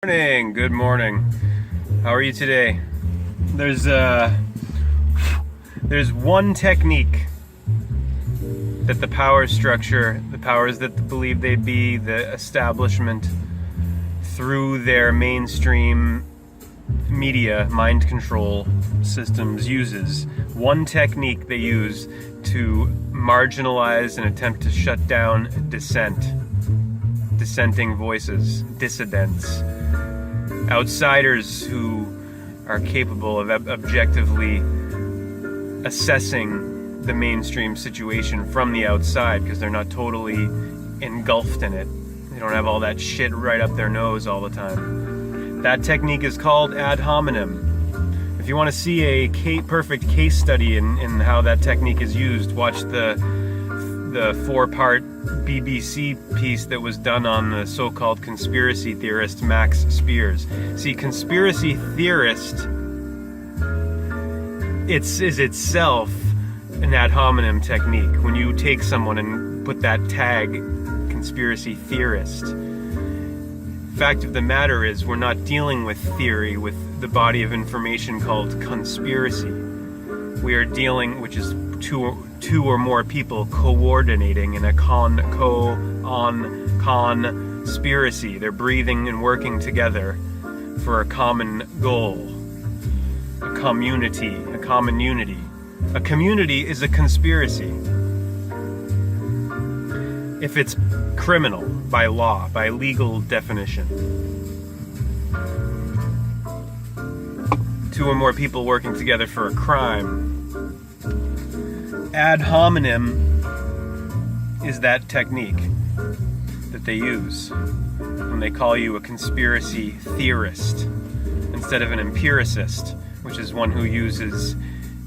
Morning, good morning. How are you today? There's one technique that the power structure, the powers that believe they be, the establishment, through their mainstream media mind control systems uses. One technique they use to marginalize and attempt to shut down dissenting voices, dissidents, outsiders who are capable of objectively assessing the mainstream situation from the outside because they're not totally engulfed in it. They don't have all that shit right up their nose all the time. That technique is called ad hominem. If you want to see a perfect case study in how that technique is used, watch the 4-part BBC piece that was done on the so-called conspiracy theorist Max Spears. See, conspiracy theorist is itself an ad hominem technique. When you take someone and put that tag, conspiracy theorist. Fact of the matter is, we're not dealing with theory, with the body of information called conspiracy. We are dealing, which is two or more people coordinating in a conspiracy. They're breathing and working together for a common goal, a community, a common unity. A community is a conspiracy. If it's criminal by law, by legal definition. Two or more people working together for a crime. Ad hominem is that technique that they use when they call you a conspiracy theorist instead of an empiricist, which is one who uses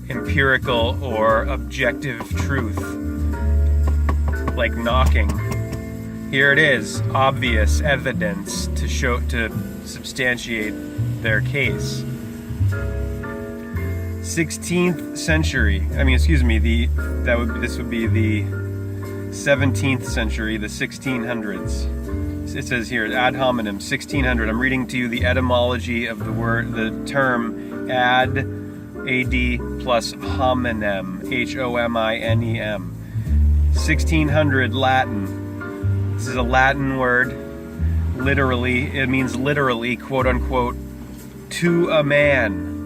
empirical or objective truth, like knocking. Here it is, obvious evidence to substantiate their case. 16th century. This would be the 17th century, the 1600s. It says here, ad hominem, 1600. I'm reading to you the etymology of the term ad, ad plus hominem, hominem. 1600 Latin. This is a Latin word. It means literally, quote unquote, to a man.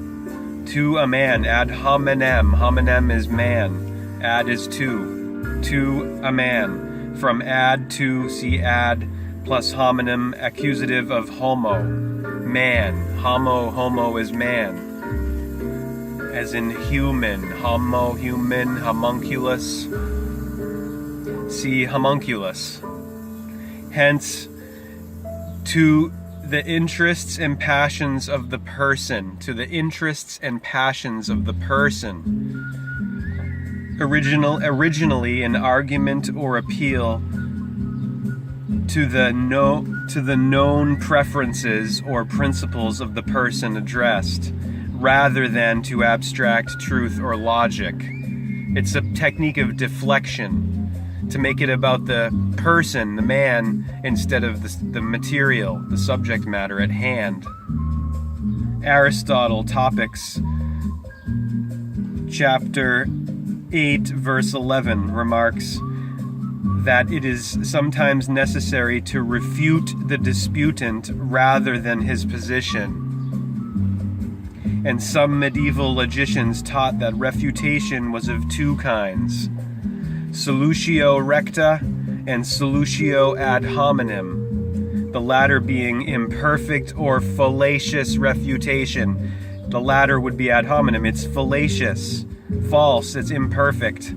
To a man. Ad hominem. Hominem is man. Ad is to. To a man. From ad to, see ad, plus hominem, accusative of homo. Man. Homo is man. As in human. Homo, human, homunculus. See homunculus. Hence, to the interests and passions of the person. To the interests and passions of the person. Originally an argument or appeal to the known preferences or principles of the person addressed, rather than to abstract truth or logic. It's a technique of deflection, to make it about the person, the man, instead of the material, the subject matter at hand. Aristotle, Topics, chapter 8, verse 11, remarks that it is sometimes necessary to refute the disputant rather than his position. And some medieval logicians taught that refutation was of two kinds: solutio recta and solutio ad hominem, the latter being imperfect or fallacious refutation. The latter would be ad hominem. It's fallacious, false, it's imperfect.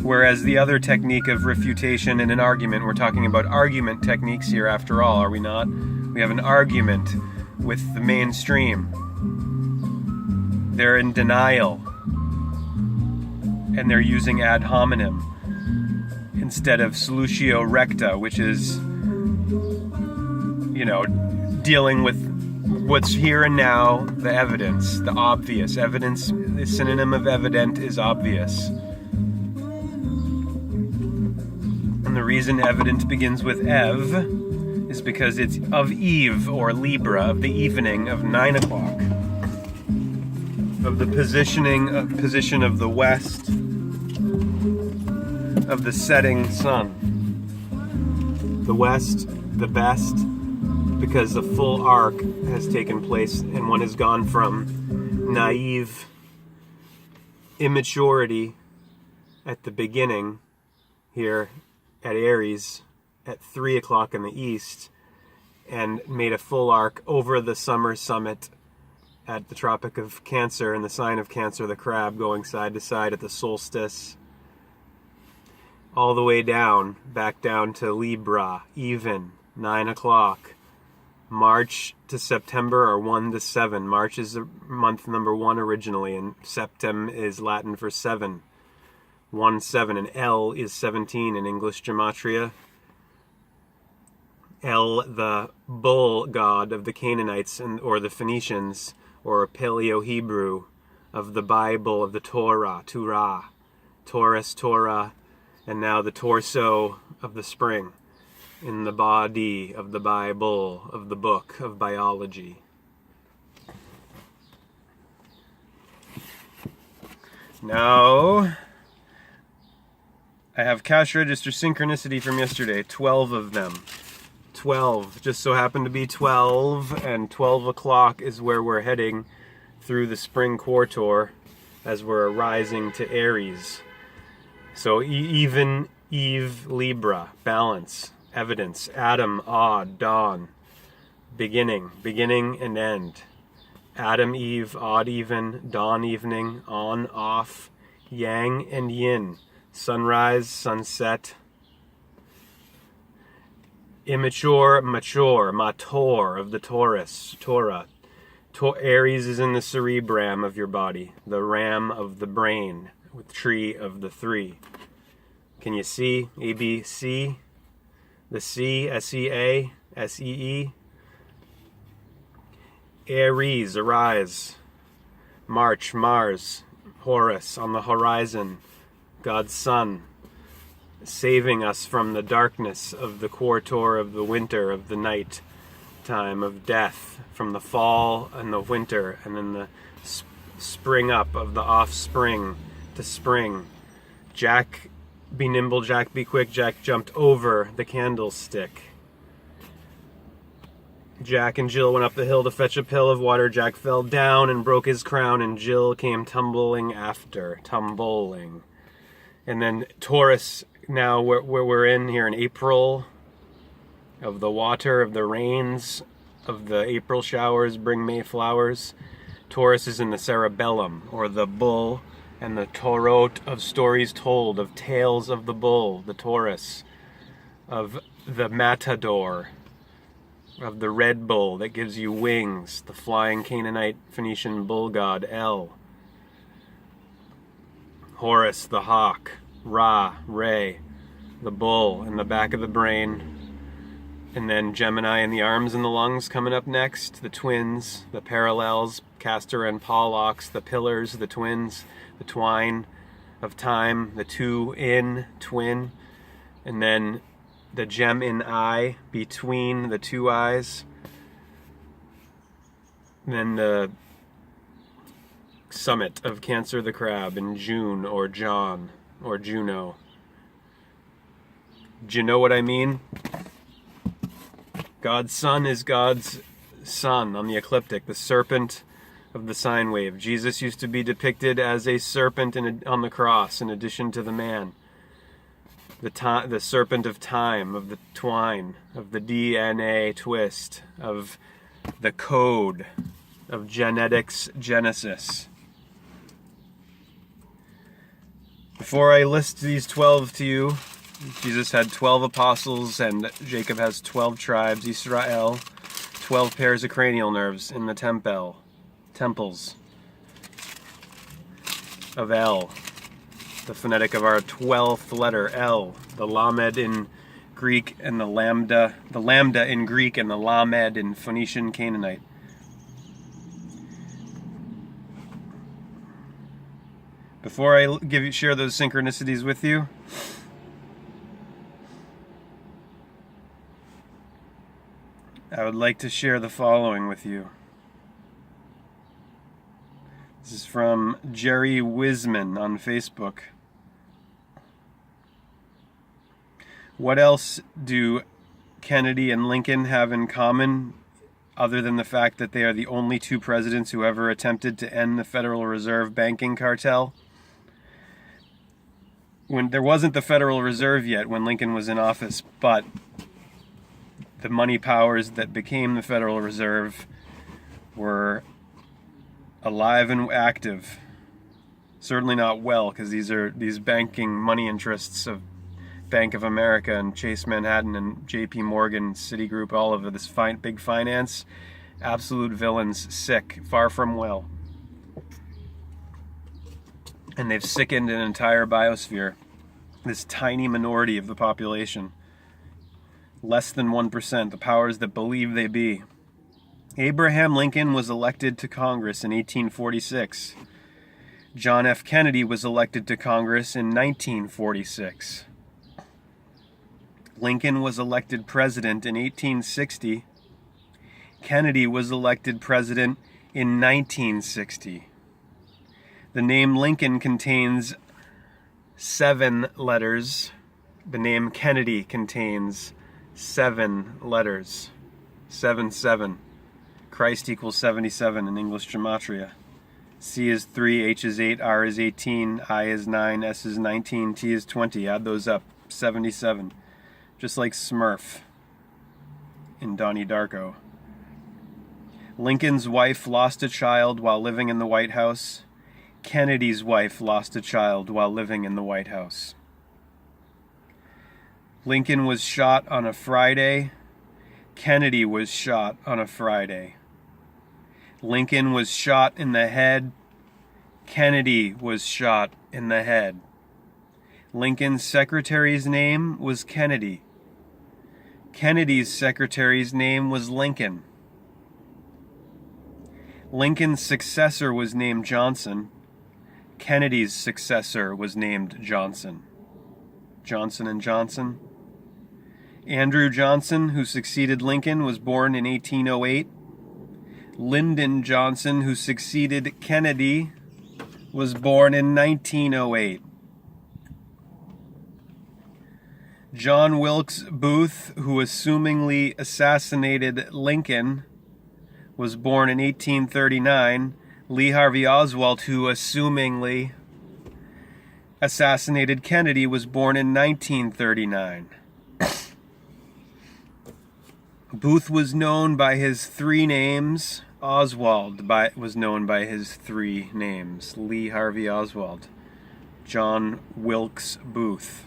Whereas the other technique of refutation in an argument, we're talking about argument techniques here after all, are we not? We have an argument with the mainstream. They're in denial. And they're using ad hominem instead of solutio recta, which is, dealing with what's here and now, the evidence, the obvious. Evidence, the synonym of evident is obvious. And the reason evident begins with ev is is because it's of eve, or Libra, of the evening of 9 o'clock. Of the position of the west, of the setting sun. The west, the best, because the full arc has taken place and one has gone from naive immaturity at the beginning here at Aries at 3 o'clock in the east and made a full arc over the summer summit at the Tropic of Cancer and the sign of Cancer, the crab, going side to side at the solstice, all the way down, back down to Libra, even, 9 o'clock. March to September are 1 to 7. March is the month number 1 originally, and Septem is Latin for 7. 1, 7, and L is 17 in English gematria. El, the bull god of the Canaanites or the Phoenicians, or Paleo-Hebrew of the Bible, of the Torah, Taurus, Torah, and now the torso of the spring, in the body of the Bible, of the book of biology. Now, I have cash register synchronicity from yesterday, 12 of them. 12, just so happened to be 12, and 12 o'clock is where we're heading through the spring quarter as we're rising to Aries. So even, Eve, Libra, balance, evidence, Adam, odd, dawn, beginning and end. Adam, Eve, odd, even, dawn, evening, on, off, yang and yin, sunrise, sunset. Immature, mature, mator of the Taurus, Torah. Aries is in the cerebrum of your body, the ram of the brain, with tree of the 3. Can you see? A, B, C? The C, S-E-A, S-E-E. Aries, arise. March, Mars, Horus, on the horizon, God's sun, saving us from the darkness of the quarter of the winter, of the night time of death, from the fall and the winter, and then the spring up of the offspring to spring. Jack, be nimble, Jack, be quick. Jack jumped over the candlestick. Jack and Jill went up the hill to fetch a pail of water. Jack fell down and broke his crown, and Jill came tumbling after, tumbling. And then Taurus, now where we're in here in April, of the water, of the rains, of the April showers bring May flowers. Taurus is in the cerebellum, or the bull, and the Torot of stories told, of tales of the bull, the Taurus, of the matador, of the red bull that gives you wings, the flying Canaanite Phoenician bull god El. Horus, the hawk, Ra, Re, the bull in the back of the brain, and then Gemini in the arms and the lungs coming up next, the twins, the parallels, Castor and Pollux, the pillars, the twins, the twine of time, the two in, twin, and then the gem in eye, between the two eyes, and then the summit of Cancer the crab in June, or John, or Juno. Do you know what I mean? God's sun is God's sun on the ecliptic, the serpent of the sine wave. Jesus used to be depicted as a serpent on the cross in addition to the man. The serpent of time, of the twine, of the DNA twist, of the code, of genetics, Genesis. Before I list these 12 to you, Jesus had 12 apostles, and Jacob has 12 tribes, Israel, 12 pairs of cranial nerves in the temples of El, the phonetic of our 12th letter, El, the Lamed in Greek and the Lambda in Greek and the Lamed in Phoenician Canaanite. Before I share those synchronicities with you, I would like to share the following with you. This is from Jerry Wiseman on Facebook. What else do Kennedy and Lincoln have in common other than the fact that they are the only two presidents who ever attempted to end the Federal Reserve banking cartel? When there wasn't the Federal Reserve yet when Lincoln was in office, but the money powers that became the Federal Reserve were alive and active. Certainly not well, because these banking money interests of Bank of America and Chase Manhattan and JP Morgan, Citigroup, all of this big finance, absolute villains, sick, far from well. And they've sickened an entire biosphere, this tiny minority of the population. Less than 1%, the powers that believe they be. Abraham Lincoln was elected to Congress in 1846. John F. Kennedy was elected to Congress in 1946. Lincoln was elected president in 1860. Kennedy was elected president in 1960. The name Lincoln contains 7 letters. The name Kennedy contains 7 letters. 7. Christ equals 77 in English gematria. C is 3, H is 8, R is 18, I is 9, S is 19, T is 20. Add those up. 77. Just like Smurf in Donnie Darko. Lincoln's wife lost a child while living in the White House. Kennedy's wife lost a child while living in the White House. Lincoln was shot on a Friday. Kennedy was shot on a Friday. Lincoln was shot in the head. Kennedy was shot in the head. Lincoln's secretary's name was Kennedy. Kennedy's secretary's name was Lincoln. Lincoln's successor was named Johnson. Kennedy's successor was named Johnson. Johnson & Johnson. Andrew Johnson, who succeeded Lincoln, was born in 1808. Lyndon Johnson, who succeeded Kennedy, was born in 1908. John Wilkes Booth, who assumingly assassinated Lincoln, was born in 1839. Lee Harvey Oswald, who assumingly assassinated Kennedy, was born in 1939. Booth was known by his 3 names. Oswald was known by his 3 names. Lee Harvey Oswald. John Wilkes Booth.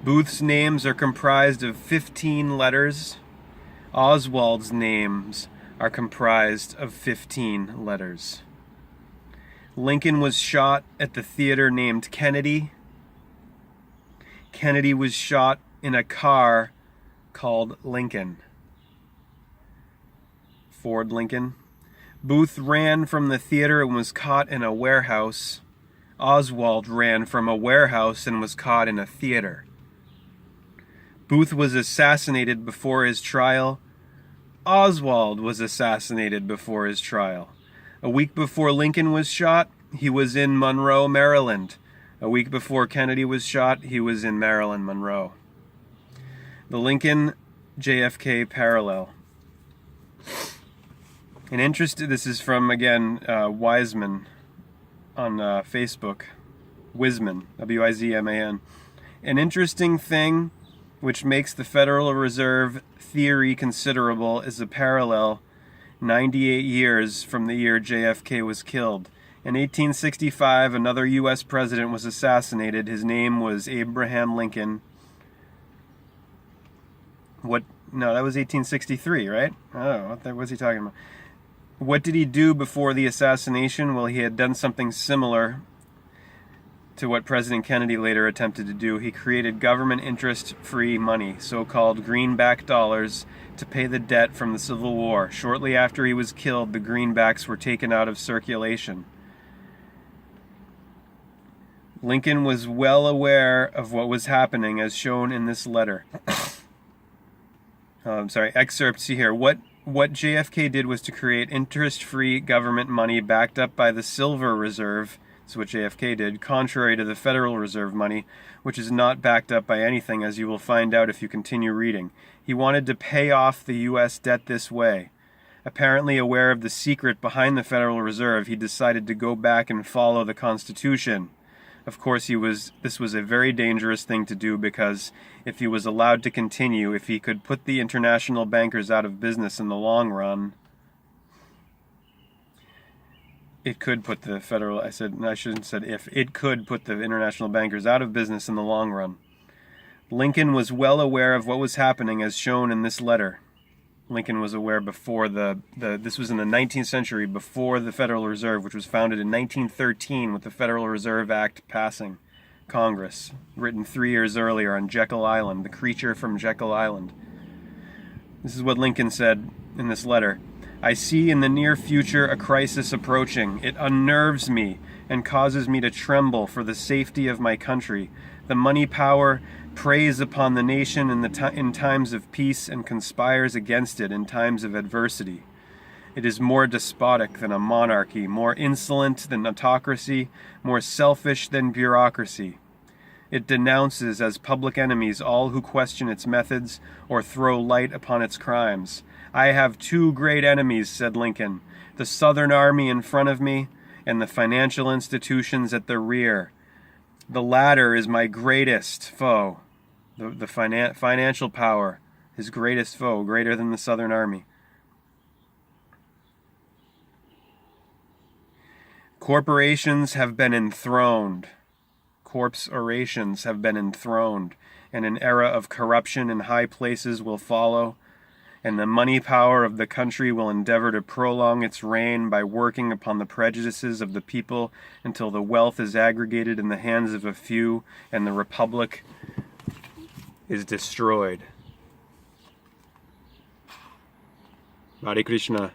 Booth's names are comprised of 15 letters. Oswald's names are comprised of 15 letters. Lincoln was shot at the theater named Kennedy. Kennedy was shot in a car called Lincoln. Ford Lincoln. Booth ran from the theater and was caught in a warehouse. Oswald ran from a warehouse and was caught in a theater. Booth was assassinated before his trial. Oswald was assassinated before his trial. A week before Lincoln was shot, he was in Monroe, Maryland. A week before Kennedy was shot, he was in Maryland, Monroe. The Lincoln-JFK parallel. This is from, again, Wiseman on Facebook. Wiseman, W-I-Z-M-A-N. An interesting thing which makes the Federal Reserve theory considerable is a parallel 98 years from the year JFK was killed. In 1865, another U.S. president was assassinated. His name was Abraham Lincoln. No, that was 1863, right? Oh, what was he talking about? What did he do before the assassination? Well, he had done something similar to what President Kennedy later attempted to do. He created government interest-free money, so-called greenback dollars, to pay the debt from the Civil War. Shortly after he was killed, the greenbacks were taken out of circulation. Lincoln was well aware of what was happening, as shown in this letter. Excerpt, see here. What JFK did was to create interest-free government money backed up by the silver reserve. That's what JFK did, contrary to the Federal Reserve money, which is not backed up by anything, as you will find out if you continue reading. He wanted to pay off the U.S. debt this way. Apparently aware of the secret behind the Federal Reserve, he decided to go back and follow the Constitution. Of course, this was a very dangerous thing to do, because if he was allowed to continue, if he could put the international bankers out of business in the long run, it could put the federal, I shouldn't have said if, it could put the international bankers out of business in the long run. Lincoln was well aware of what was happening, as shown in this letter. Lincoln was aware before this was in the 19th century, before the Federal Reserve, which was founded in 1913 with the Federal Reserve Act passing Congress, written 3 years earlier on Jekyll Island, the creature from Jekyll Island. This is what Lincoln said in this letter. I see in the near future a crisis approaching. It unnerves me and causes me to tremble for the safety of my country. The money power preys upon the nation in times of peace and conspires against it in times of adversity. It is more despotic than a monarchy, more insolent than autocracy, more selfish than bureaucracy. It denounces as public enemies all who question its methods or throw light upon its crimes. I have two great enemies, said Lincoln, the Southern Army in front of me and the financial institutions at the rear. The latter is my greatest foe. The financial power, his greatest foe, greater than the Southern Army. Corporations have been enthroned. Corpse orations have been enthroned, and an era of corruption in high places will follow, and the money power of the country will endeavor to prolong its reign by working upon the prejudices of the people until the wealth is aggregated in the hands of a few and the republic is destroyed. Hare Krishna.